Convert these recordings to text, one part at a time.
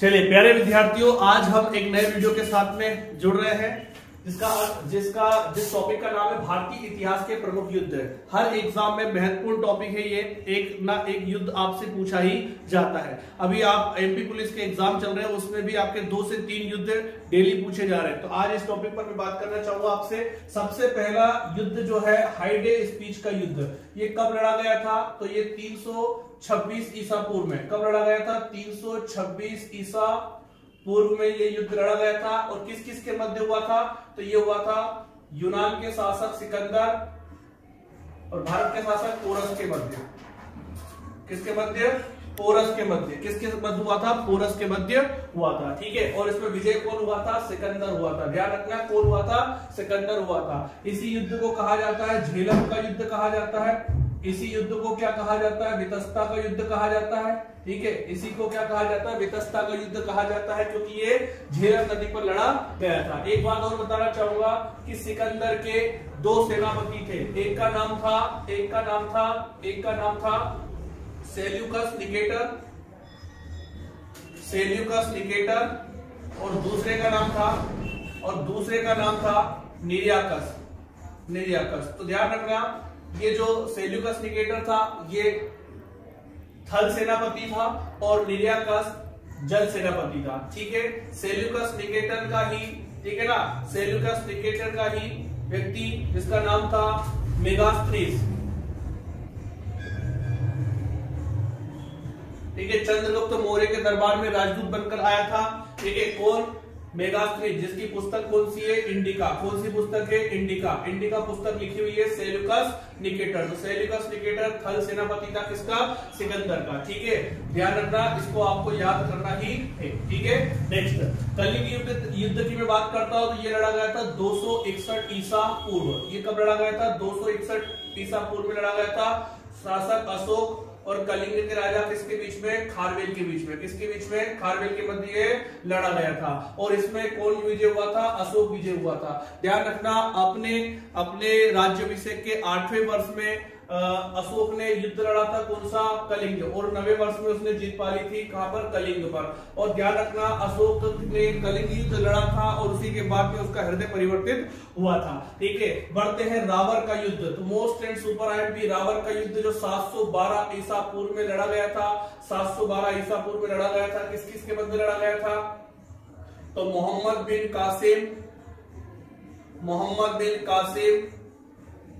चलिए प्यारे विद्यार्थियों, आज हम एक नए वीडियो के साथ में जुड़ रहे हैं जिस टॉपिक का नाम है भारतीय इतिहास के प्रमुख युद्ध। हर एग्जाम में महत्वपूर्ण टॉपिक है ये, एक ना एक युद्ध आपसे पूछा ही जाता है। अभी आप एमपी पुलिस के एग्जाम चल रहे हैं, उसमें भी आपके 2 से 3 युद्ध डेली पूछे जा रहे हैं। तो आज इस टॉपिक पर मैं बात करना चाहूंगा आपसे। सबसे पहला युद्ध जो है हाइडे स्पीच का युद्ध, ये कब लड़ा गया था? तो ये 326 ईसा पूर्व में। कब लड़ा गया था? 326 ईसा पूर्व में ये युद्ध लड़ा गया था। और किस किस के मध्य हुआ था? तो ये हुआ था यूनान के शासक सिकंदर और भारत के शासक पोरस के मध्य। किसके मध्य? पोरस के मध्य। किसके मध्य हुआ था? पोरस के मध्य हुआ था। ठीक है। और इसमें विजय कौन हुआ था? सिकंदर हुआ था। ध्यान रखना, कौन हुआ था? सिकंदर हुआ था। इसी युद्ध को कहा जाता है झेलम का युद्ध कहा जाता है। इसी युद्ध को क्या कहा जाता है? वितस्ता का युद्ध कहा जाता है। ठीक है। इसी को क्या कहा जाता है? वितस्ता का युद्ध कहा जाता है, क्योंकि ये झेलम नदी पर लड़ा गया था। एक बात और बताना चाहूंगा कि सिकंदर के 2 सेनापति थे। एक का नाम था सेल्यूकस निकेटर और दूसरे का नाम था निरियाकस। तो ध्यान रखना, ये जो सेल्यूकस निकेटर था ये थल सेनापति था और निरियाकस जल सेनापति था। ठीक है। सेल्यूकस निकेटर का ही, ठीक है ना, सेल्यूकस निकेटर का ही व्यक्ति जिसका नाम था मेगास्त्रीस, ठीक है, चंद्रगुप्त मौर्य के दरबार में राजदूत बनकर आया था। ठीक है। कौन? मेगास्त्रीस, जिसकी पुस्तक कौन सी है? इंडिका। कौन सी पुस्तक है? इंडिका पुस्तक लिखी हुई है सेल्यूकस निकेटर। तो सेल्यूकस निकेटर थल सेनापति था किसका? सिकंदर का। ठीक है। ध्यान रखना, इसको आपको याद करना ही है। ठीक है। नेक्स्ट कलिंग युद्ध की मैं बात करता हूं, तो ये लड़ा गया था 261 ईसा पूर्व। ये कब लड़ा गया था? 261 ईसा पूर्व में लड़ा गया था। शासक अशोक और कलिंग के राजा किसके बीच में? खारवेल के बीच में। किसके बीच में? खारवेल के मध्य लड़ा गया था। और इसमें कौन विजय हुआ था? अशोक विजय हुआ था। ध्यान रखना, अपने राज्याभिषेक के 8वें वर्ष में अशोक ने युद्ध लड़ा था। कौन सा? कलिंग। और 9वें वर्ष में उसने जीत पाली थी कहां पर? कलिंग पर। और ध्यान रखना, अशोक ने कलिंग युद्ध लड़ा था और उसी के बाद में उसका हृदय परिवर्तित हुआ था। ठीक है। बढ़ते हैं रावर का युद्ध। तो मोस्ट एंड सुपर एंड रावर का युद्ध जो 712 ईसा पूर्व में लड़ा गया था। 712 ईसा पूर्व में लड़ा गया था। किस किस के मध्य लड़ा गया था? तो मोहम्मद बिन कासिम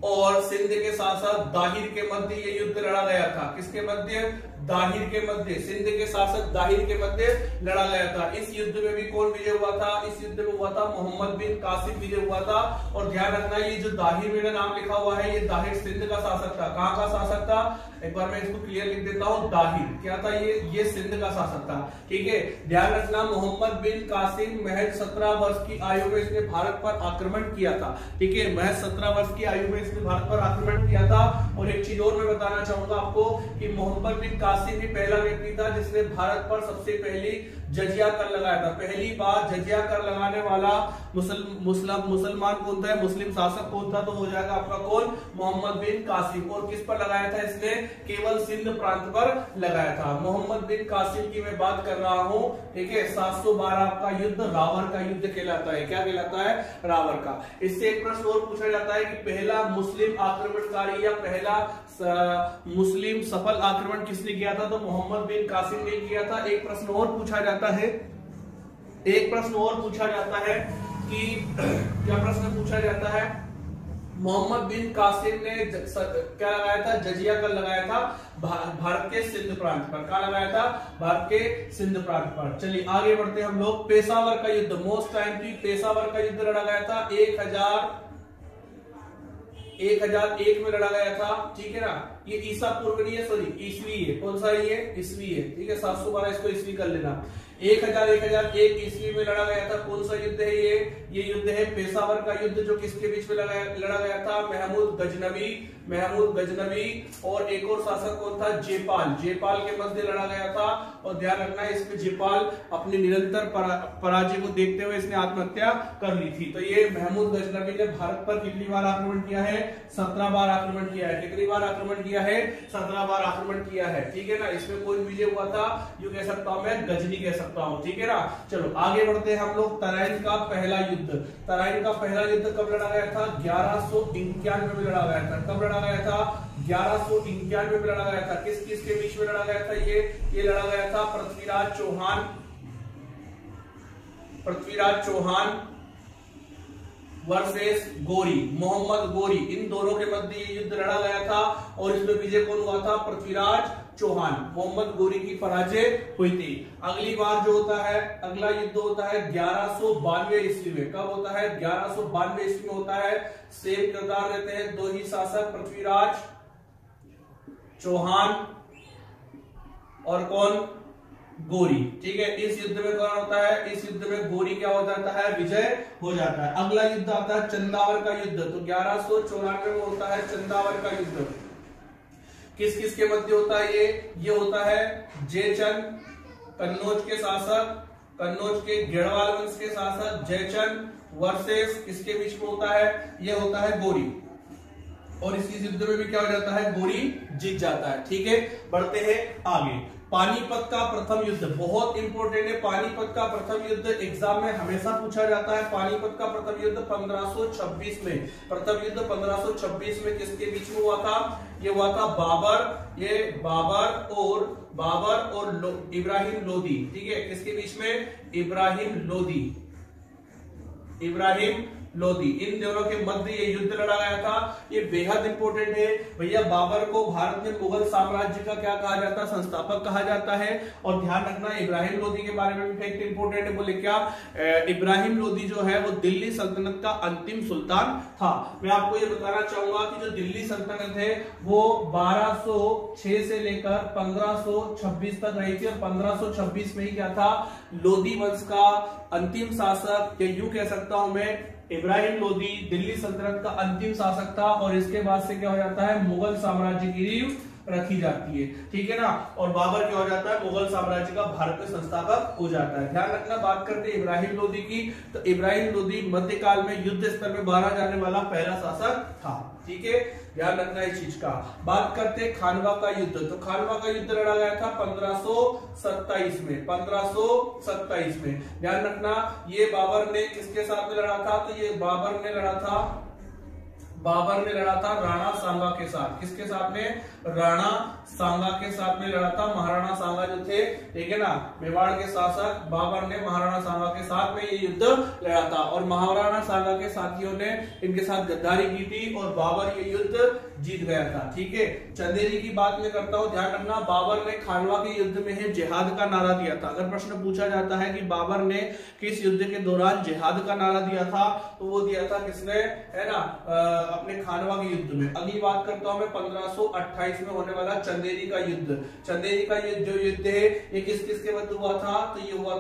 और सिंध के शासक दाहिर के मध्य ये युद्ध लड़ा गया था। किसके मध्य? दाहिर के मध्य। सिंध के शासक दाहिर के मध्य लड़ा गया था। इस युद्ध में भी कौन विजय हुआ था? इस युद्ध में हुआ था मोहम्मद बिन कासिम विजय हुआ था। और ध्यान रखना, ये जो दाहिर मेरा नाम लिखा हुआ है, ये दाहिर सिंध का शासक था। कहां का शासक था? एक बार मैं इसको क्लियर लिख देता हूं। दाहिर क्या था? ये सिंध का शासक था। ठीक है। ध्यान रखना, मोहम्मद बिन कासिम महज 17 वर्ष की आयु में इसने भारत पर आक्रमण किया था। ठीक है। महज 17 वर्ष की आयु में इसने भारत पर आक्रमण किया था। और एक चीज और मैं बताना चाहूंगा आपको कि मोहम्मद बिन कासिम ही पहला व्यक्ति था जिसने भारत पर सबसे पहली जजिया कर लगाया था। पहली बार जजिया कर लगाने वाला मुसलमान कौन था? मुस्लिम शासक कौन था? तो हो जाएगा आपका कौन? मोहम्मद बिन कासिम। और किस पर लगाया था इसने? केवल सिंध प्रांत पर लगाया था। मोहम्मद बिन कासिम की मैं बात कर रहा हूं। ठीक है। 712 का युद्ध रावर का युद्ध कहलाता है। क्या कहलाता है? रावर का। इससे एक प्रश्न और पूछा जाता है कि पहला मुस्लिम आक्रमणकारी या पहला मुस्लिम सफल आक्रमण किसने किया था? तो मोहम्मद बिन कासिम ने किया था। एक प्रश्न और पूछा जाता है कि क्या प्रश्न पूछा जाता है? मोहम्मद बिन कासिम ने क्या लगाया था? जजिया कर लगाया था भारत के सिंध प्रांत पर। क्या लगाया था? भारत के सिंध प्रांत पर। चलिए आगे बढ़ते हैं हम लोग। पेशावर का युद्ध, मोस्ट टाइम की पेशावर का युद्ध लड़ा गया था 1001 में लड़ा गया था। ठीक है ना। ये ईसा पूर्व नहीं है, सॉरी ईस्वी है। कौन सा है ये? ईस्वी है। ठीक है। 712 इसको ईस्वी कर लेना। 1001 ईस्वी में लड़ा गया था। कौन सा युद्ध है ये युद्ध है पेशावर का युद्ध, जो किसके बीच में लड़ा गया था? महमूद गजनवी और एक और शासक कौन था? जेपाल के मध्य लड़ा गया था। और ध्यान रखना, इसमें जेपाल अपनी निरंतर पराजय को देखते हुए इसने आत्महत्या कर ली थी। तो ये महमूद गजनवी ने भारत पर कितनी बार आक्रमण किया है? 17 बार आक्रमण किया है। कितनी बार आक्रमण किया है? 17 बार आक्रमण किया है। ठीक है ना। इसमें कौन विजय हुआ था? यू कह सकता हूं मैं, गजनी कह सकता सकता हूं, ठीक है ना। चलो आगे बढ़ते हैं हम लोग। तराइन का पहला युद्ध, तराइन का पहला युद्ध कब लड़ा गया था? 1191 में लड़ा गया था। कब लड़ा गया था? 1191 में लड़ा गया था। किस किस के बीच में लड़ा गया था? ये लड़ा गया था पृथ्वीराज चौहान वर्सेस गोरी, मोहम्मद गोरी, इन दोनों के मध्य ये युद्ध लड़ा गया था और इसमें विजय कौन हुआ था? पृथ्वीराज चौहान, मोहम्मद गोरी की पराजय हुई थी। अगली बार जो होता है, अगला युद्ध होता है 1192 ईस्वी में। कब होता है? 1192 ईस्वी में होता है। सेम किरदार देते हैं दो ही शासक, पृथ्वीराज चौहान और कौन? गोरी, ठीक है। इस युद्ध में कौन होता है? इस युद्ध में गोरी क्या हो जाता है? विजय हो जाता है। अगला युद्ध आता है चंदावर का युद्ध। तो 1194 में होता है चंदावर का युद्ध। किस किस के मध्य होता है ये होता है जयचंद, कन्नौज के शासक, कन्नौज के गेड़वाल वंश के शासक जयचंद वर्सेस किसके बीच में होता है? ये होता है गोरी। और इस युद्ध में भी क्या हो जाता है? गोरी जीत जाता है, ठीक है। बढ़ते हैं आगे। पानीपत का प्रथम युद्ध बहुत इंपॉर्टेंट है। पानीपत का प्रथम युद्ध एग्जाम में हमेशा पूछा जाता है। पानीपत का प्रथम युद्ध 1526 में, प्रथम युद्ध 1526 में किसके बीच में हुआ था? ये हुआ था बाबर और इब्राहिम लोदी, ठीक है। किसके बीच में? इब्राहिम लोदी, इन दोनों के मध्य ये युद्ध लड़ा गया था। ये बेहद इंपॉर्टेंट है भैया। बाबर को भारत में मुगल साम्राज्य का क्या कहा जाता है? संस्थापक कहा जाता है। और ध्यान रखना इब्राहिम लोदी के बारे में भी फैक्ट इंपॉर्टेंट है। बोले क्या? इब्राहिम लोदी जो है वो दिल्ली सल्तनत का अंतिम सुल्तान था। मैं आपको ये बताना चाहूंगा कि जो दिल्ली सल्तनत है वो 1206 से लेकर 1526 तक रही थी और 1526 में ही क्या था? लोदी वंश का अंतिम शासक, या यूं कह सकता हूं मैं, इब्राहिम लोदी दिल्ली सल्तनत का अंतिम शासक था। और इसके बाद से क्या हो जाता है? मुगल साम्राज्य की नींव रखी जाती है, ठीक है ना। और बाबर क्या हो जाता है? मुगल साम्राज्य का भारत में संस्थापक हो जाता है। ध्यान रखना, बात करते हैं इब्राहिम लोदी की, तो इब्राहिम लोदी मध्यकाल में युद्ध स्तर में माना जाने वाला पहला शासक था, ठीक है। ध्यान रखना इस चीज का। बात करते हैं खानवा का युद्ध। तो खानवा का युद्ध लड़ा गया था 1527 में, 1527 में। ध्यान रखना, ये बाबर ने किसके साथ में लड़ा था? तो ये बाबर ने लड़ा था राणा सांगा के साथ। किसके साथ में? राणा सांगा के साथ में लड़ा था। महाराणा सांगा जो थे, ठीक है ना, मेवाड़ के शासक, बाबर ने महाराणा सांगा के साथ में ये युद्ध लड़ा था। और महाराणा सांगा के साथियों ने इनके साथ गद्दारी की थी और बाबर ये युद्ध जीत गया था, ठीक है। चंदेरी की बात में करता हूं, ध्यान रखना, बाबर ने खानवा के युद्ध में जिहाद का नारा दिया था। अगर प्रश्न पूछा जाता है कि बाबर ने किस युद्ध के दौरान जिहाद का नारा दिया था, तो वो दिया था किसने? है ना, अपने खानवा के युद्ध में। अगली बात करता हूं मैं 1528 में होने वाला चंदेरी का युद्ध। चंदेरी का जो युद्ध है ये किस किस के मध्य हुआ था? तो ये हुआ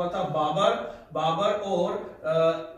था बाबर और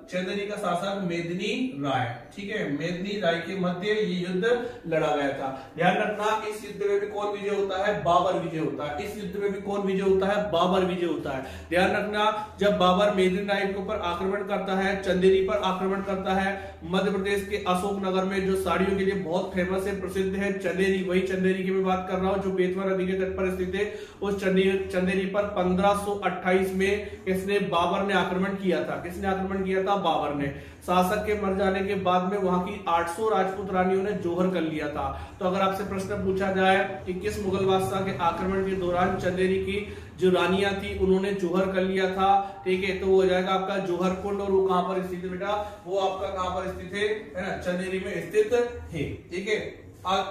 चंदेरी का शासक मेदिनी राय, ठीक है। मेदिनी राय के मध्य ये युद्ध लड़ा गया था। ध्यान रखना, इस युद्ध में भी कौन विजय होता है? बाबर विजय होता है। इस युद्ध में भी कौन विजय होता है? बाबर विजय होता है। ध्यान रखना, जब बाबर मेदिनी राय के ऊपर आक्रमण करता है, चंदेरी पर आक्रमण करता है, मध्य प्रदेश के अशोकनगर में जो साड़ियों के लिए बहुत फेमस है, प्रसिद्ध है, चंदेरी, वही चंदेरी की मैं बात कर रहा हूँ जो बेतवा नदी के तट पर स्थित है। उस चंदेरी पर 1528 में इसने बाबर ने आक्रमण किया था। किसने आक्रमण किया था? बाबर ने। शासक के मर जाने के बाद में वहां की 800 राजपूत रानियों ने जोहर कर लिया था। तो अगर आपसे प्रश्न पूछा जाए कि किस मुगल बादशाह के आक्रमण के दौरान चंदेरी की जो रानियां थी उन्होंने जोहर कर लिया था, ठीक है, तो वो हो जाएगा आपका जोहर कुंड। और वो कहां पर स्थित है बेटा? वो आपका कहां पर स्थित है ना? चंदेरी में स्थित है, ठीक है।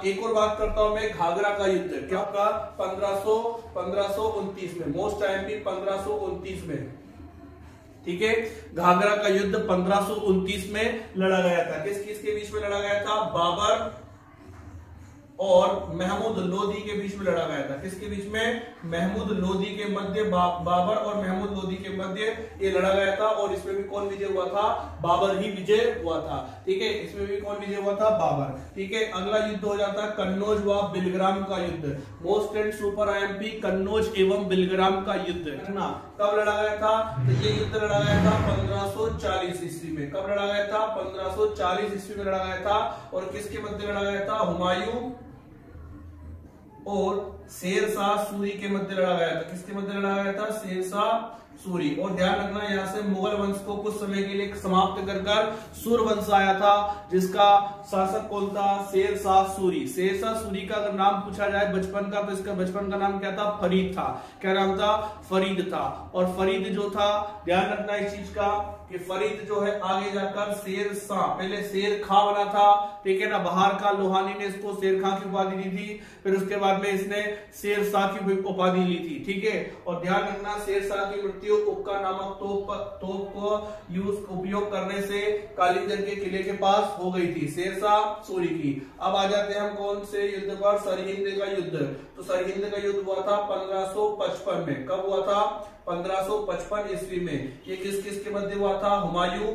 एक और बात करता हूं मैं, घाघरा का युद्ध क्या आपका 1529 में, मोस्ट टाइम भी 1529 में, ठीक है। घाघरा का युद्ध 1529 में लड़ा गया था। किस किस के बीच में लड़ा गया था? बाबर और महमूद लोदी के बीच में लड़ा गया था। किसके बीच में? महमूद लोदी के मध्य, बाबर और महमूद लोदी के मध्य ये लड़ा गया था। और इसमें भी कौन विजय हुआ था? बाबर ही विजय हुआ था, ठीक है। इसमें भी कौन विजय हुआ था? बाबर, ठीक है। अगला युद्ध हो जाता है कन्नौज व बिलग्राम का युद्ध। Most and super IMP, Kannauj एवं बिलग्राम का युद्ध कब लड़ा गया था? तो ये युद्ध लड़ा गया था 1540 ईस्वी में। कब लड़ा गया था? 1540 ईस्वी में लड़ा गया था। और किसके मध्य लड़ा गया था? और शेरशाह सूरी के मध्य लड़ा गया था। किसके मध्य लड़ा गया था? शेरशाह सूरी। और ध्यान रखना यहाँ से मुगल वंश को कुछ समय के लिए समाप्त कर कर सूर वंश आया था, जिसका शासक कौन था? शेरशाह सूरी। शेरशाह सूरी का अगर नाम पूछा जाए बचपन का, तो इसका बचपन का नाम क्या था? फरीद था। क्या नाम था? फरीद था। और फरीद जो था, ध्यान रखना इस चीज का कि फरीद जो है आगे जाकर शेरशाह, पहले शेर खां बना था, ठीक है ना। बाहर का लोहानी ने इसको शेर खां की उपाधि दी थी, फिर उसके बाद में इसने शेरशाह की उपाधि ली थी, ठीक है। और ध्यान रखना शेरशाह की मृत्यु उक्का नामक तोप को उपयोग करने से कालिंजर के किले के पास हो गई थी, शेरशाह सूरी की। अब आ जाते हैं हम कौन से युद्ध पर? सरहिंद का युद्ध। तो सरहिंद का युद्ध हुआ था 1555 में। कब हुआ था? 1555 ईस्वी में। ये किस किस के मध्य हुआ था? हुमायूं,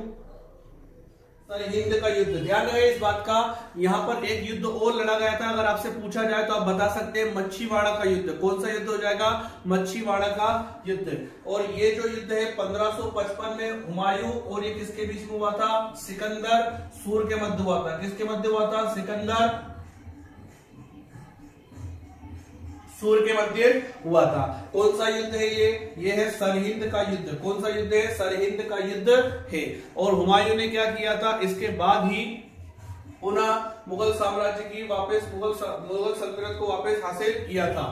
सरहिंद का युद्ध। ध्यान रहे इस बात का, यहाँ पर एक युद्ध और लड़ा गया था। अगर आपसे पूछा जाए तो आप बता सकते हैं मच्छीवाड़ा का युद्ध। कौन सा युद्ध हो जाएगा? मच्छीवाड़ा का युद्ध। और ये जो युद्ध है 1555 में हुमायूं और ये किसके बीच में हुआ था? सिकंदर सूर के मध्य हुआ था। किसके मध्य हुआ था? सिकंदर सूर के मध्य हुआ था। कौन सा युद्ध है ये है सरहिंद का युद्ध। कौन सा युद्ध है? सरहिंद का युद्ध है। और हुमायूं ने क्या किया था? इसके बाद ही पुनः मुगल साम्राज्य की वापस मुगल सल्तनत को वापस हासिल किया था।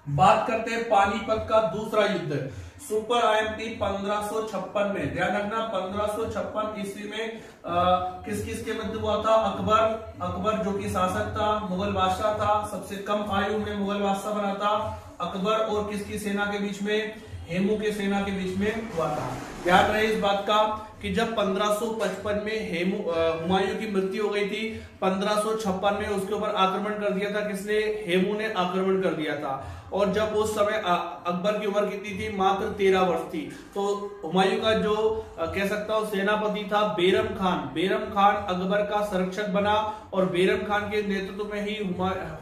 बात करते हैं पानीपत का दूसरा युद्ध, सुपर आईएमपी 1556 में। ध्यान रखना 1556 ईस्वी में किस किस के मध्य हुआ था? अकबर जो कि शासक था, मुगल बादशाह था, सबसे कम आयु में मुगल बादशाह बना था। अकबर और किसकी सेना के बीच में? हेमू के सेना के बीच में हुआ था। ध्यान रहे इस बात का कि जब 1555 में हुमायूं की मृत्यु हो गई थी, 1556 में उसके ऊपर आक्रमण कर दिया था। किसने? हेमू ने आक्रमण कर दिया था। और जब उस समय अकबर की उम्र कितनी थी? मात्र 13 वर्ष थी। तो हुमायूं का जो कह सकता हूं सेनापति था बेरम खान अकबर का संरक्षक बना और बेरम खान के नेतृत्व में ही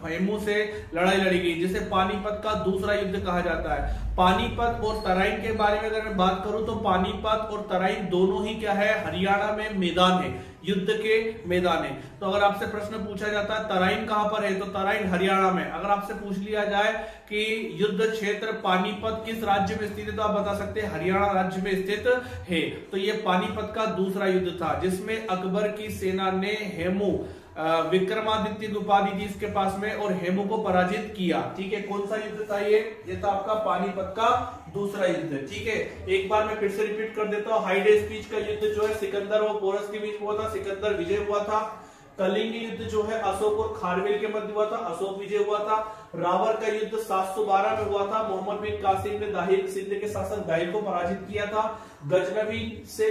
हेमू से लड़ाई लड़ी गई, जिसे पानीपत का दूसरा युद्ध कहा जाता है। पानीपत और तराइन के बारे में अगर मैं बात करूं तो पानीपत और तराइन दोनों ही क्या है? हरियाणा में मैदान है, युद्ध के मैदान है। तो अगर आपसे प्रश्न पूछा जाता है तराइन कहां पर है, तो तराइन हरियाणा में। अगर आपसे पूछ लिया जाए कि युद्ध क्षेत्र पानीपत किस राज्य में स्थित है, तो आप बता सकते हैं हरियाणा राज्य में स्थित है। तो ये पानीपत का दूसरा युद्ध था, जिसमें अकबर की सेना ने हेमू विक्रमादित्य की उपाधि थी इसके पास में और हेमू को पराजित किया। ठीक है, कौन सा युद्ध था ये था आपका पानीपत का दूसरा युद्ध। ठीक है, एक बार मैं फिर से रिपीट कर देता हूँ। हाइडे स्पीच का युद्ध जो है सिकंदर और पोरस के बीच हुआ था, सिकंदर विजय हुआ था। कलिंग युद्ध जो है अशोक और खारवेल के मध्य हुआ था, अशोक विजय हुआ था। रावर का युद्ध 712 में हुआ था, मोहम्मद बिन कासिम ने दाहिर सिंध के शासक दाहिर को पराजित किया था। गजनवी से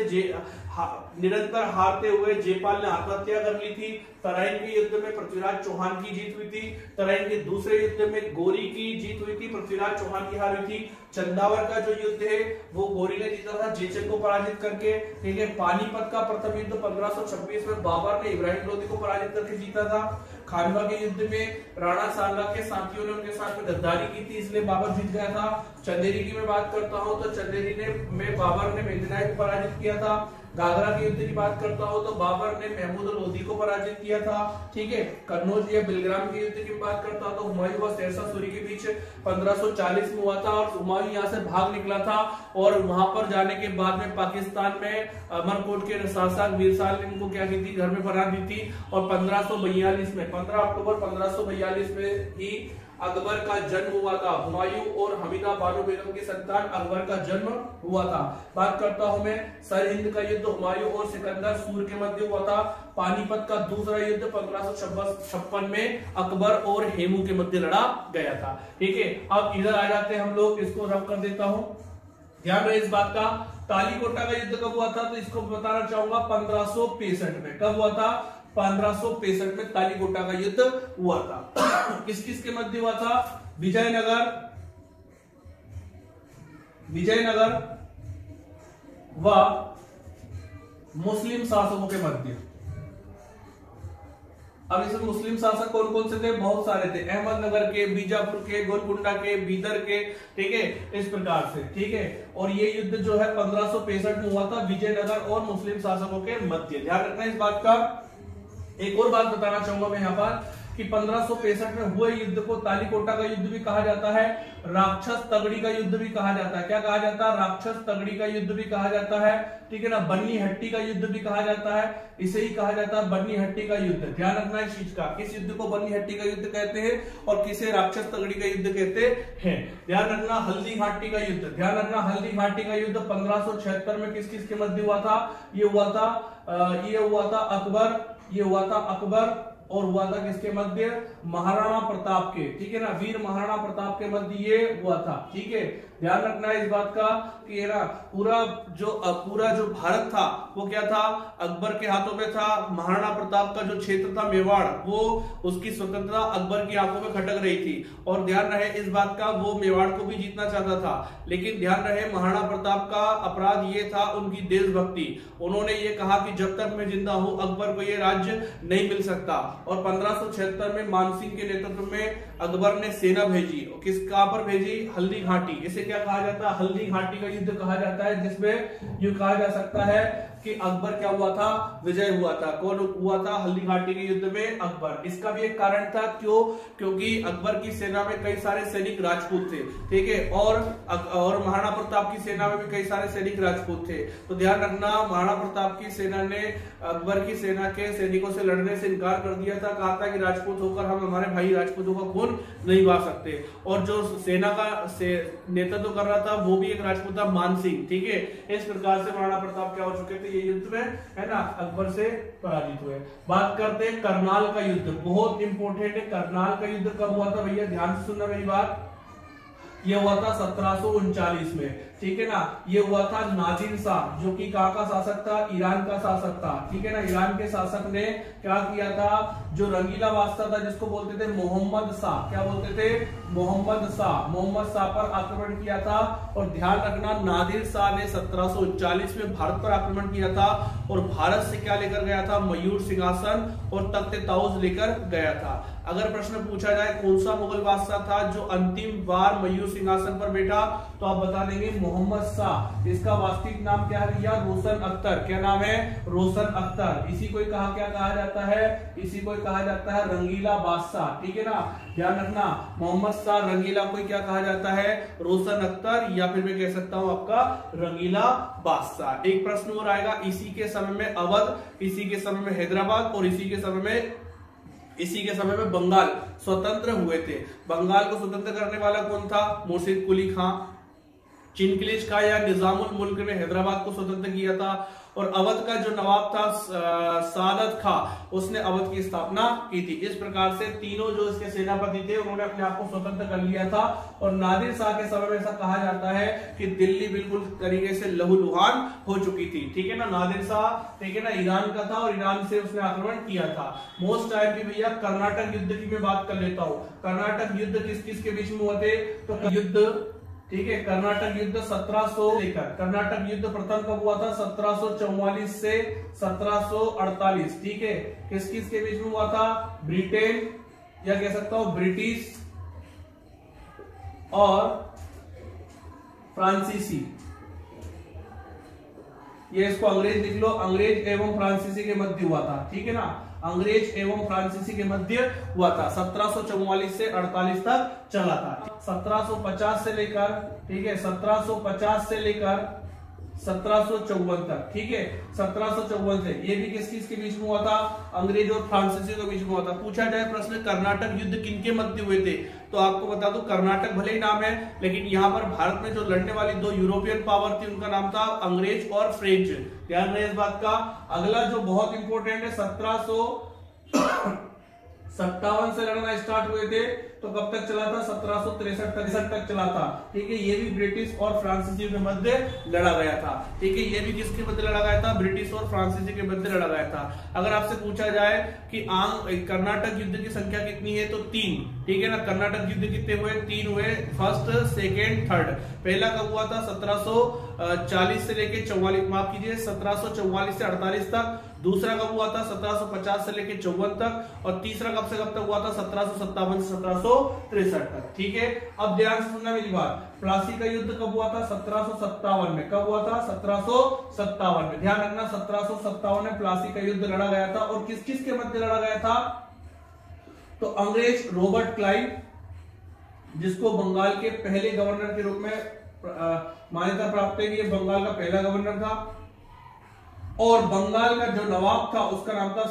निरंतर हारते हुए जयपाल ने आत्महत्या कर ली थी। तराइन के युद्ध में पृथ्वीराज चौहान की जीत हुई थी। तराइन के दूसरे युद्ध में गोरी की जीत हुई थी, पृथ्वीराज चौहान की हार हुई थी। चंदावर का जो युद्ध है वो गोरी ने जीता था जेचक को पराजित करके। ठीक है, पानीपत का प्रथम युद्ध 1526 में बाबर ने इब्राहिम लोदी को पराजित करके जीता था। खानवा के युद्ध में राणा सांगा के साथियों ने उनके साथ में गद्दारी की थी, इसलिए बाबर जीत गया था। चंदेरी की मैं बात करता हूं तो चंदेरी में बाबर ने मेदिनाई को पराजित किया था। घाघरा के युद्ध की बात करता हूं तो बाबर ने महमूद लोदी को पराजित किया था। ठीक है, कन्नौज या बिलग्राम के युद्ध की बात करता हूं तो हुमायूं व शेरशाह सूरी के बीच 1540 में हुआ था और हुमायूं यहां से भाग निकला था और वहां पर जाने के बाद में पाकिस्तान में अमरकोट के शासक मीरसाल ने इनको क्या की थी, घर में पनाह दी थी। और 1542 में 15 अक्टूबर 1542 में ही अकबर का जन्म हुआ था। हुमायूं और हमीदा बानो बेगम की संतान अकबर का जन्म हुआ था। बात करता हूं मैं सरहिंद का युद्ध हुमायूं और सिकंदर सूर के मध्य हुआ था। पानीपत का दूसरा युद्ध 1556 में अकबर और हेमू के मध्य लड़ा गया था। ठीक है, अब इधर आ जाते हैं हम लोग, इसको रब कर देता हूं, ध्यान रहे इस बात का। तालीकोटा का युद्ध कब हुआ था, तो इसको बताना चाहूंगा 1565 में। कब हुआ था? 1565 में तालीकोटा का युद्ध हुआ था। किस किस के मध्य हुआ था? विजयनगर व मुस्लिम शासकों के मध्य। अब इसमें मुस्लिम शासक कौन कौन से थे? बहुत सारे थे, अहमदनगर के, बीजापुर के, गोलकुंडा के, बीदर के। ठीक है, इस प्रकार से। ठीक है, और ये युद्ध जो है 1565 में हुआ था विजयनगर और मुस्लिम शासकों के मध्य। ध्यान रखना इस बात का। एक और बात बताना चाहूंगा मैं यहाँ पर कि 1565 में हुए युद्ध को तालीकोटा का युद्ध भी कहा जाता है, राक्षस तगड़ी का युद्ध भी कहा जाता है। क्या कहा जाता है? राक्षस तगड़ी का युद्ध भी कहा जाता है, ठीक है ना। बन्नी हट्टी का युद्ध भी कहा जाता है, इसे ही कहा जाता है बन्नी हट्टी का युद्ध। ध्यान रखना इस चीज का, किस युद्ध को बन्नी हट्टी का युद्ध कहते हैं और किसे राक्षस तगड़ी का युद्ध कहते हैं। ध्यान रखना हल्दी घाटी का युद्ध, ध्यान रखना हल्दी घाटी का युद्ध 1576 में किस किस के मध्य हुआ था? ये हुआ था अकबर, ये हुआ था अकबर और हुआ था किसके मध्य? महाराणा प्रताप के, ठीक है ना, वीर महाराणा प्रताप के मध्य ये हुआ था, ठीक है। ध्यान रखना है इस बात का कि ना पूरा जो भारत था वो क्या था? अकबर के हाथों में था। महाराणा प्रताप का जो क्षेत्र था मेवाड़, वो उसकी स्वतंत्रता अकबर की आंखों में खटक रही थी। और ध्यान रहे इस बात का, वो मेवाड़ को भी जीतना चाहता था, लेकिन ध्यान रहे महाराणा प्रताप का अपराध ये था उनकी देशभक्ति। उन्होंने ये कहा कि जब तक मैं जिंदा हूं अकबर को ये राज्य नहीं मिल सकता। और 1576 में मानसिंह के नेतृत्व में अकबर ने सेना भेजी, किस कहां पर भेजी? हल्दी घाटी। इसे क्या कहा जाता है? हल्दी घाटी का युद्ध कहा जाता है, जिसमें यूं कहा जा सकता है कि अकबर क्या हुआ था? विजय हुआ था। कौन हुआ था हल्दी घाटी के युद्ध में? अकबर। इसका भी एक कारण था, क्यों? क्योंकि अकबर की सेना में कई सारे सैनिक राजपूत थे, ठीक है, और महाराणा प्रताप की सेना में भी कई सारे सैनिक राजपूत थे। तो ध्यान रखना महाराणा प्रताप की सेना ने अकबर की सेना के सैनिकों से लड़ने से इनकार कर दिया था, कहा था कि राजपूत होकर हम हमारे भाई राजपूतों का खून नहीं बहा सकते। और जो सेना का नेतृत्व कर रहा था वो भी एक राजपूत था, मानसिंह, ठीक है। इस प्रकार से महाराणा प्रताप क्या हो चुके थे ये युद्ध में, है ना, अकबर से पराजित हुए। बात करते हैं करनाल का युद्ध, बहुत इंपॉर्टेंट है। करनाल का युद्ध कब हुआ था भैया? ध्यान से सुनना मेरी बात। ये हुआ था 1739 में, ठीक है ना। ये हुआ था नाजिर शाह, जो कि कहाँ का शासक था? ईरान का शासक था, ठीक है ना। ईरान के शासक ने क्या किया था? जो रंगीला बादशाह था जिसको बोलते थे मोहम्मद शाह, क्या बोलते थे? मोहम्मद शाह पर आक्रमण किया था। और ध्यान रखना नादिर शाह ने 1739 में भारत पर आक्रमण किया था और भारत से क्या लेकर गया था? मयूर सिंहासन और तख्त ताउज लेकर गया था। अगर प्रश्न पूछा जाए कौन सा मुगल बादशाह था जो अंतिम बार मयूर सिंहासन पर बैठा, तो आप बता देंगे मोहम्मद शाह। इसका वास्तविक नाम क्या है भैया? रोशन अख्तर। क्या नाम है? रोशन अख्तर। इसी को क्या कहा जाता है? इसी को कहा जाता है रंगीला बादशाह, ठीक है ना। ध्यान रखना मोहम्मद शाह रंगीला को क्या कहा जाता है? रोशन अख्तर, या फिर मैं कह सकता हूं आपका रंगीला बादशाह। एक प्रश्न और आएगा, इसी के समय में अवध, इसी के समय में हैदराबाद और इसी के समय में बंगाल स्वतंत्र हुए थे। बंगाल को स्वतंत्र करने वाला कौन था? मुर्शिद कुली खां। चिनकिलिश खां या निजामुल मुल्क ने हैदराबाद को स्वतंत्र किया था। और अवध का जो नवाब था सादत खां, उसने अवध की स्थापना की थी। इस प्रकार से तीनों जो इसके सेनापति थे उन्होंने अपने आप को स्वतंत्र कर लिया था। और नादिर शाह के समय में ऐसा कहा जाता है कि दिल्ली बिल्कुल तरीके से लहूलुहान हो चुकी थी, ठीक है ना। नादिर शाह, ठीक है ना, ईरान का था और ईरान से उसने आक्रमण किया था। मोस्ट टाइम की भैया कर्नाटक युद्ध की मैं बात कर लेता हूं। कर्नाटक युद्ध किस किस के बीच में हुए थे? तो युद्ध, ठीक है, कर्नाटक युद्ध 1700 लेकर, कर्नाटक युद्ध प्रथम कब हुआ था? 1744 से 1748, ठीक है। किस किस के बीच में हुआ था? ब्रिटेन, या कह सकता हूं ब्रिटिश और फ्रांसीसी। ये इसको अंग्रेज लिख लो, अंग्रेज एवं फ्रांसीसी के मध्य हुआ था, ठीक है ना। अंग्रेज एवं फ्रांसीसी के मध्य हुआ था। 1744 से 48 तक चला था। 1750 से लेकर, ठीक है, 1750 से लेकर 1754 तक, ठीक है, 1754 से। ये भी किस किस के बीच में हुआ था? अंग्रेज और फ्रांसीसी के बीच में हुआ था। पूछा जाए प्रश्न कर्नाटक युद्ध किनके मध्य हुए थे, तो आपको बता दो कर्नाटक भले ही नाम है, लेकिन यहाँ पर भारत में जो लड़ने वाली दो यूरोपियन पावर थी उनका नाम था अंग्रेज और फ्रेंच। ध्यान रहे इस बात का। अगला जो बहुत इंपॉर्टेंट है, 1757 से लड़ना स्टार्ट हुए थे, तो कब तक चला था? 1763 तक चला था, ठीक है। ये भी ब्रिटिश और फ्रांसीसी के मध्य लड़ा गया था, ठीक है। ये भी किसके मध्य लड़ा गया था? ब्रिटिश और फ्रांसीसी के मध्य लड़ा गया था। अगर आपसे पूछा जाए कि कर्नाटक युद्ध की संख्या कितनी है, तो 3, ठीक है ना। कर्नाटक युद्ध कितने हुए? 3 हुए, फर्स्ट, सेकेंड, थर्ड। पहला कब हुआ था? 1740 से लेके 44, माफ कीजिए, 1744 से 48 तक। दूसरा कब हुआ था? 1750 से लेके 54 तक। और तीसरा कब से कब तक हुआ था? 1757 से 1763 तक, ठीक है। अब ध्यान से सुनना मेरी बात। प्लासी का युद्ध कब हुआ था? 1757 में। कब हुआ था? 1757 में। ध्यान रखना 1757 में प्लासी का युद्ध लड़ा गया था। और किस किस के मध्य लड़ा गया था? तो अंग्रेज रॉबर्ट क्लाइव, जिसको बंगाल के पहले गवर्नर के रूप में मान्यता प्राप्त है कि ये बंगाल का पहला गवर्नर था, और बंगाल का जो नवाब था उसका नाम था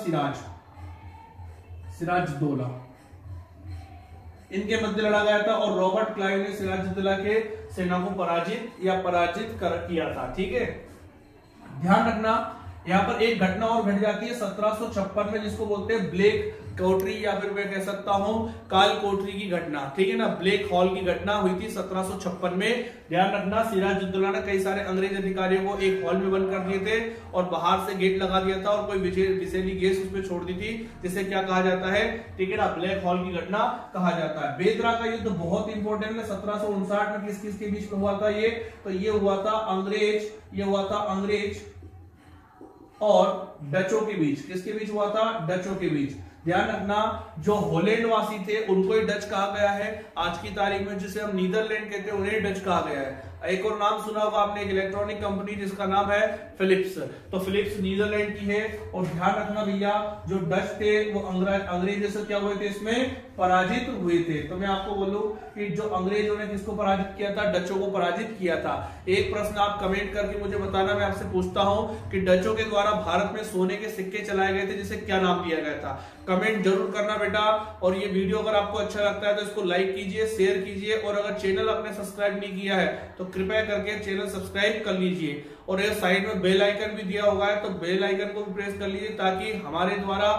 सिराजुद्दौला। इनके मध्य लड़ा गया था और रॉबर्ट क्लाइव ने सिराजुद्दौला के सेना को पराजित किया था। ठीक है, ध्यान रखना यहां पर एक घटना और घट जाती है 1756 में, जिसको बोलते हैं ब्लैक कोठरी या फिर मैं कह सकता हूं काल कोठरी की घटना। ठीक है ना, ब्लैक हॉल की घटना हुई थी 1756 में। ध्यान रखना, सिराजुद्दौला ने कई सारे अंग्रेज अधिकारियों को एक हॉल में बंद कर दिए थे और बाहर से गेट लगा दिया था और कोई विषैली गैस उसमें छोड़ दी थी, जिसे क्या कहा जाता है, ठीक है ना, ब्लैक हॉल की घटना कहा जाता है। बेदरा का युद्ध बहुत इंपॉर्टेंट है, 1759 में किस किस के बीच में हुआ था ये, तो ये हुआ था अंग्रेज और डचों के बीच। किसके बीच हुआ था, डचों के बीच। ध्यान रखना, जो हॉलैंड वासी थे उनको ही डच कहा गया है, आज की तारीख में जिसे हम नीदरलैंड कहते हैं उन्हें डच कहा गया है। एक और नाम सुना होगा आपने, एक इलेक्ट्रॉनिक कंपनी जिसका नाम है फिलिप्स, तो फिलिप्स नीदरलैंड की है। और ध्यान रखना भैया, जो डच थे वो अंग्रेजों से क्या हुए थे, इसमें पराजित हुए थे। तो मैं आपको बोलूं कि जो अंग्रेजों ने किसको पराजित किया था, डचों को पराजित किया था। एक प्रश्न आप कमेंट करके मुझे बताना, मैं आपसे पूछता हूं कि डचों के द्वारा भारत में सोने के सिक्के चलाए गए थे, जिसे क्या नाम दिया गया था। कमेंट जरूर करना बेटा। और ये वीडियो अगर आपको अच्छा लगता है तो इसको लाइक कीजिए, शेयर कीजिए, और अगर चैनल आपने सब्सक्राइब नहीं किया है तो कृपया करके चैनल सब्सक्राइब कर लीजिए। और ये साइड में बेल आइकन भी दिया होगा है, तो बेल आइकन को भी प्रेस कर लीजिए, ताकि हमारे द्वारा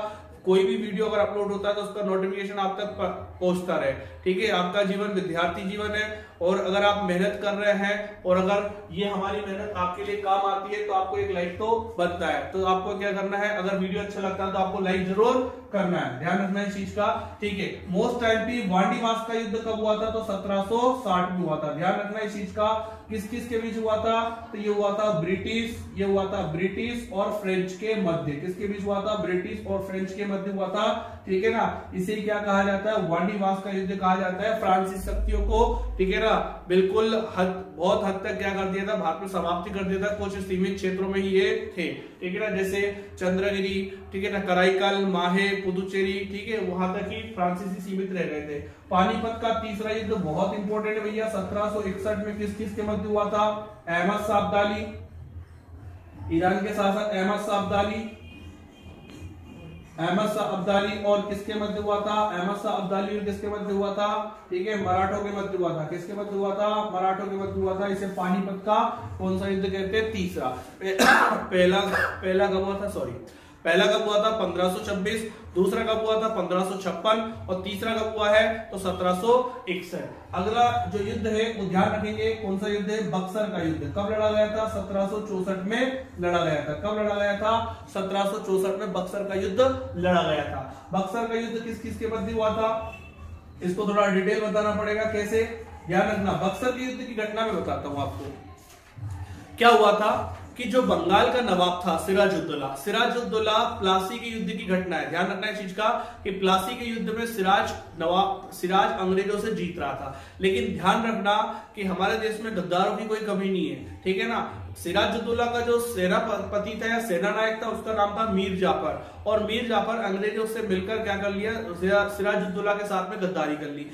कोई भी वीडियो अगर अपलोड होता है तो उसका नोटिफिकेशन आप तक पहुंचता रहे। ठीक है, आपका जीवन विद्यार्थी जीवन है, और अगर आप मेहनत कर रहे हैं और अगर ये हमारी मेहनत आपके लिए काम आती है तो आपको एक लाइक तो बनता है। तो आपको क्या करना है, अगर वीडियो अच्छा लगता है तो आपको लाइक जरूर करना है, ध्यान रखना इस चीज का। ठीक है, मोस्ट टाइम वांडीवास का युद्ध कब हुआ था, तो 1760 में हुआ था। ध्यान रखना इस चीज का। किस किस के बीच हुआ था, तो ये हुआ था ब्रिटिश और फ्रेंच के मध्य। किसके बीच हुआ था, ब्रिटिश और फ्रेंच के मध्य हुआ था। ठीक है ना, इसे क्या कहा जाता है, वांडीवास का युद्ध कहा जाता है। फ्रांसीसी शक्तियों को, ठीक है ना, बिल्कुल बहुत हद तक क्या कर दिया था, भारत में समाप्ति कर दिया था। कुछ सीमित क्षेत्रों में ही ये थे, ठीक है ना, जैसे चंद्रगिरी, ठीक है ना, कराईकल, माहे, पुदुचेरी, ठीक है, वहां तक ही फ्रांसीसी सीमित रह गए थे। पानीपत का तीसरा युद्ध बहुत इंपॉर्टेंट है भैया, 1761 में किस किस के मध्य हुआ था, अहमद शाह अब्दाली, ईरान के शासक अहमद शाह अब्दाली और किसके मध्य हुआ था, अहमद शाह अब्दाली और किसके मध्य हुआ था, ठीक है, मराठों के मध्य हुआ था। किसके मध्य हुआ था, मराठों के मध्य हुआ था। इसे पानीपत का कौन सा युद्ध कहते हैं, तीसरा। पहला कब हुआ था, पहला कब हुआ था, 1526, दूसरा कब हुआ था, 1556, और तीसरा कब हुआ है, तो 1761। अगला जो युद्ध है वो ध्यान रखेंगे, कौन सा युद्ध है, बक्सर का युद्ध। कब लड़ा गया था, 1764 में लड़ा गया था। कब लड़ा गया था, 1764 में बक्सर का युद्ध लड़ा गया था। बक्सर का युद्ध किस किस के मध्य हुआ था, इसको थोड़ा डिटेल बताना पड़ेगा, कैसे, ध्यान रखना। बक्सर के युद्ध की घटना में बताता हूं आपको। क्या हुआ था कि जो बंगाल का नवाब था सिराजुद्दौला प्लासी के युद्ध की घटना है। ध्यान रखना इस चीज का कि प्लासी के युद्ध में सिराज अंग्रेजों से जीत रहा था। लेकिन ध्यान रखना कि हमारे देश में गद्दारों की कोई कमी नहीं है, ठीक है ना। सिराजुद्दौला का जो सेनापति था या सेना नायक था उसका नाम था मीर जाफर, और मीर जाफर अंग्रेजों से मिलकर क्या कर लिया, सिराजुद्दौला के साथ में गद्दारी कर ली।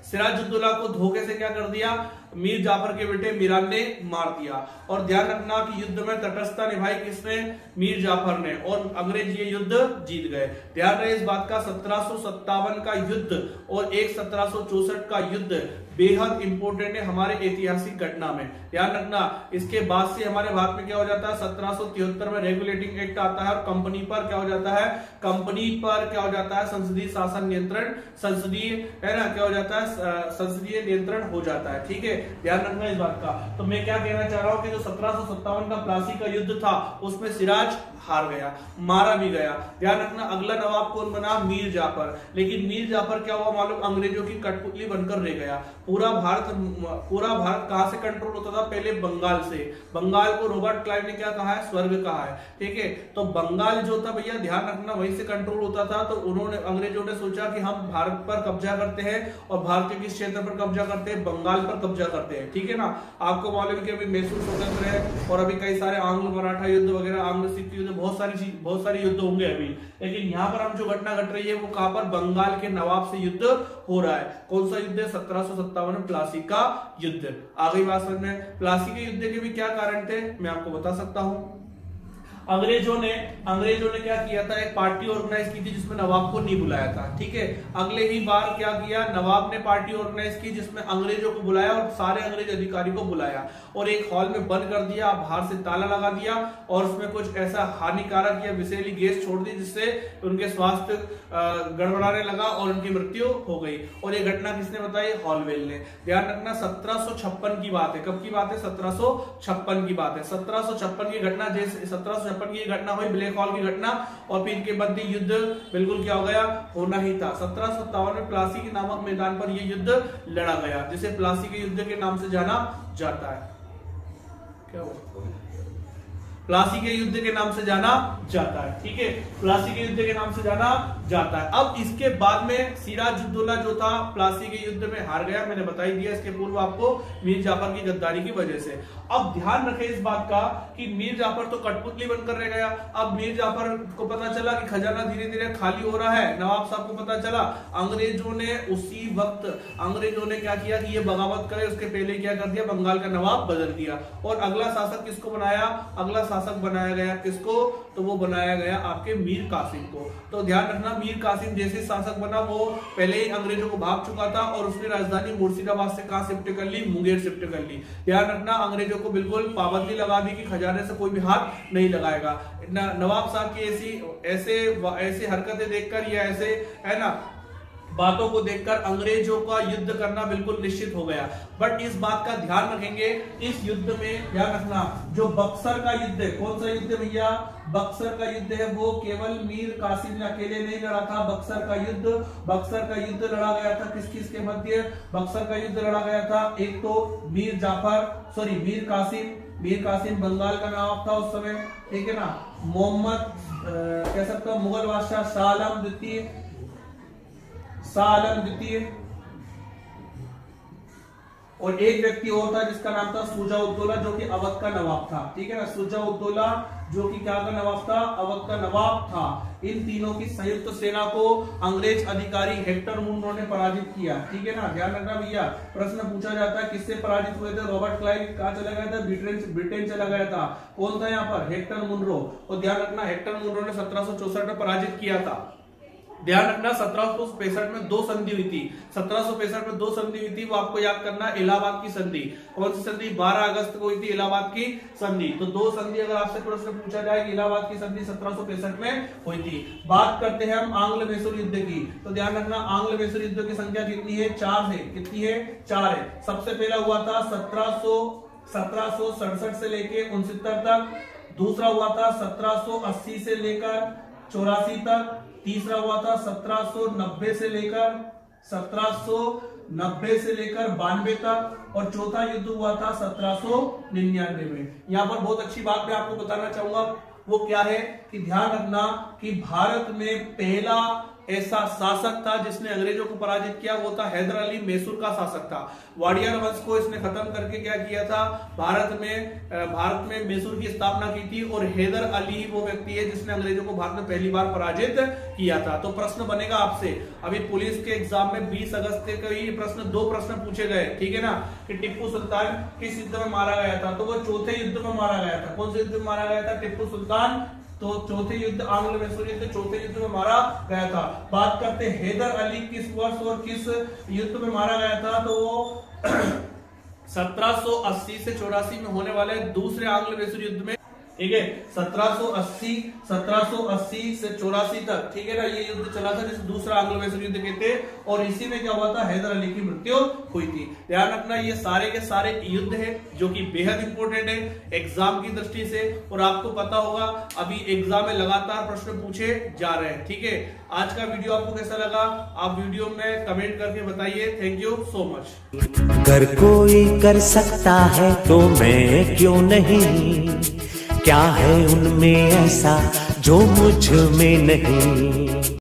सिराजुद्दौला को धोखे से क्या कर दिया, मीर जाफर के बेटे मीरान ने मार दिया। और ध्यान रखना कि युद्ध में तटस्थता निभाई किसने, मीर जाफर ने, और अंग्रेज ये युद्ध जीत गए। ध्यान रहे इस बात का, 1757 का युद्ध और एक 1764 का युद्ध बेहद इंपॉर्टेंट है हमारे ऐतिहासिक घटना में। ध्यान रखना, इसके बाद से हमारे भारत में क्या हो जाता है, 1773 में रेगुलेटिंग एक्ट आता है और कंपनी पर क्या हो जाता है, संसदीय शासन नियंत्रण, संसदीय है ना, क्या हो जाता है, संसदीय नियंत्रण हो जाता है। ठीक है, ध्यान रखना इस बात का। तो मैं क्या कहना चाह रहा हूं कि जो 1757 का प्लासी का युद्ध था उसमें सिराज हार गया, मारा भी गया। ध्यान रखना, अगला नवाब कौन बना, मीर जाफर। लेकिन मीर जाफर क्या हुआ मालूम, अंग्रेजों की कठपुतली बनकर रह गया। पूरा भारत कहां से कंट्रोल होता था, पहले बंगाल से। बंगाल को रॉबर्ट क्लाइव ने क्या कहा है, स्वर्ग कहा है। ठीक है, तो बंगाल जो था भैया ध्यान रखना वहीं से कंट्रोल होता था। तो उन्होंने, अंग्रेजों ने सोचा कि हम भारत पर कब्जा करते हैं, और भारत के किस क्षेत्र पर कब्जा करते हैं, बंगाल पर कब्जा करते हैं, ठीक है ना। आपको मालूम है कि अभी मैसूर स्वतंत्र है और अभी कई सारे आंग्ल मराठा युद्ध वगैरह, आंग्ल सिख युद्ध, बहुत सारे युद्ध होंगे अभी। लेकिन यहाँ पर हम जो घटना घट रही है वो कहां पर, बंगाल के नवाब से युद्ध हो रहा है। कौन सा युद्ध है, 1757 में प्लासी का युद्ध। आ गई बात समझ में। प्लासी के युद्ध के भी क्या कारण थे मैं आपको बता सकता हूं। अंग्रेजों ने क्या किया था, एक पार्टी ऑर्गेनाइज की थी जिसमें नवाब को नहीं बुलाया था, ठीक है। अगले ही बार क्या किया, नवाब ने पार्टी ऑर्गेनाइज की जिसमें अंग्रेजों को बुलाया और सारे अंग्रेज अधिकारी को बुलाया और एक हॉल में बंद कर दिया, बाहर से ताला लगा दिया और उसमें कुछ ऐसा हानिकारक या विषैली गैस छोड़ दी जिससे उनके स्वास्थ्य गड़बड़ाने लगा और उनकी मृत्यु हो गई। और ये घटना किसने बताई, हॉलवेल ने। ध्यान रखना 1756 की बात है। कब की बात है, 1756 की बात है। 1756 की घटना, जैसे 1756 की घटना हुई, ब्लैक हॉल की घटना, और फिर इनके मध्य युद्ध बिल्कुल क्या हो गया, होना ही था। 1757 में प्लासी के नामक मैदान पर यह युद्ध लड़ा गया जिसे प्लासी के युद्ध के नाम से जाना जाता है। क्या हुआ, प्लासी के युद्ध के नाम से जाना जाता है, ठीक है। प्लासी के युद्ध के नाम से जाना जाता है। अब इसके बाद में सिराजुद्दौला जो था प्लासी के युद्ध में हार गया, मैंने बता ही दिया इसके पूर्व आपको, मीर जाफर की गद्दारी की वजह से। अब ध्यान रखें इस बात का कि मीर जाफर तो कठपुतली बनकर रह गया। अब मीर जाफर को पता चला कि खजाना धीरे धीरे खाली हो रहा है, नवाब साहब को पता चला। अंग्रेजों ने उसी वक्त अंग्रेजों ने क्या किया कि ये बगावत करे, उसके पहले क्या कर दिया, बंगाल का नवाब बदल दिया। और अगला शासक किसको बनाया, अगला शासक बनाया गया किसको, तो वो बनाया गया आपके मीर कासिम को। तो ध्यान रखना, मीर कासिम जैसे शासक बना वो पहले ही अंग्रेजों को भाग चुका था और उसने राजधानी मुर्शिदाबाद से कहां शिफ्ट कर ली, मुंगेर शिफ्ट कर ली। ध्यान रखना, अंग्रेजों को बिल्कुल पाबंदी लगा दी कि खजाने से कोई भी हाथ नहीं लगाएगा। नवाब साहब की ऐसी हरकतें देखकर या ऐसे है ना बातों को देखकर अंग्रेजों का युद्ध करना बिल्कुल निश्चित हो गया। बट इस बात का ध्यान रखेंगे, इस युद्ध में ध्यान रखना, जो बक्सर का युद्ध है, कौन सा युद्ध भैया, बक्सर का युद्ध है, वो केवल मीर कासिम ने अकेले नहीं लड़ा था। बक्सर का युद्ध लड़ा गया था किस किस के मध्य, बक्सर का युद्ध लड़ा गया था एक तो मीर कासिम बंगाल का नवाब था उस समय, ठीक है ना। मोहम्मद कह सकता हूं मुगल बादशाह शाह आलम द्वितीय और एक व्यक्ति और था जिसका नाम था शुजा-उद-दौला जो कि अवध का नवाब था, ठीक है ना। शुजा-उद-दौला जो कि क्या का नवाब था, अवध का नवाब था। इन तीनों की संयुक्त सेना को अंग्रेज अधिकारी हेक्टर मुनरो ने पराजित किया, ठीक है ना। ध्यान रखना भैया, प्रश्न पूछा जाता है किससे पराजित हुए थे, रॉबर्ट क्लाइव कहां चला गया था, ब्रिटेन चला गया था। कौन था यहाँ पर, हेक्टर मुनरो। और ध्यान रखना हेक्टर मुनरो ने 1764 में पराजित किया था। ध्यान रखना 1765 में दो संधि हुई थी, 1765 में दो संधि हुई थी, वो आपको याद करना, इलाहाबाद की संधि। कौन सी संधि, 12 अगस्त को हुई थी इलाहाबाद की संधि। तो दो संधि अगर आपसे प्रश्न पूछा जाए कि इलाहाबाद की संधि 1765 में हुई थी। बात करते हैं हम आंग्ल मैसूर युद्ध की, तो ध्यान रखना आंग्ल मैसूर युद्ध की संख्या कितनी है, 4 है। कितनी है, 4 है। सबसे पहला हुआ था 1767 से लेके 69 तक, दूसरा हुआ था 1780 से लेकर 84 तक, तीसरा हुआ था 1790 से लेकर 92 तक और चौथा युद्ध हुआ था 1799 में। यहां पर बहुत अच्छी बात मैं आपको बताना चाहूंगा, वो क्या है कि ध्यान रखना कि भारत में पहला ऐसा शासक था जिसने अंग्रेजों को पराजित किया, वो था हैदर अली, मैसूर का शासक था। वाडियार वंश को इसने खत्म करके क्या किया था, भारत में मैसूर की स्थापना की थी और हैदर अली वो व्यक्ति है जिसने अंग्रेजों को भारत में पहली बार पराजित किया था। तो प्रश्न बनेगा आपसे, अभी पुलिस के एग्जाम में 20 अगस्त को ही दो प्रश्न पूछे गए, ठीक है ना, कि टिप्पू सुल्तान किस युद्ध में मारा गया था, तो वो चौथे युद्ध में मारा गया था। कौन से युद्ध में मारा गया था, टिप्पू सुल्तान। तो चौथे युद्ध आंग्ल मैसूर युद्ध चौथे युद्ध में मारा गया था। बात करते हैं हैदर अली किस वर्ष और किस युद्ध में मारा गया था, तो वो 1780 से 84 में होने वाले दूसरे आंग्ल मैसूर युद्ध में, ठीक है, 1780 से 84 तक, ठीक है ना, ये युद्ध चला था जिसे दूसरा आंग्ल मैसूर युद्ध कहते हैं और इसी में क्या हुआ था, हैदर अली की मृत्यु हुई थी। ध्यान रखना ये सारे के सारे युद्ध है जो कि बेहद इंपॉर्टेंट है एग्जाम की दृष्टि से, और आपको पता होगा अभी एग्जाम में लगातार प्रश्न पूछे जा रहे हैं, ठीक है। आज का वीडियो आपको कैसा लगा, आप वीडियो में कमेंट करके बताइए। Thank you so much. अगर कोई कर सकता है तो मैं क्यों नहीं, क्या है उनमें ऐसा जो मुझ में नहीं।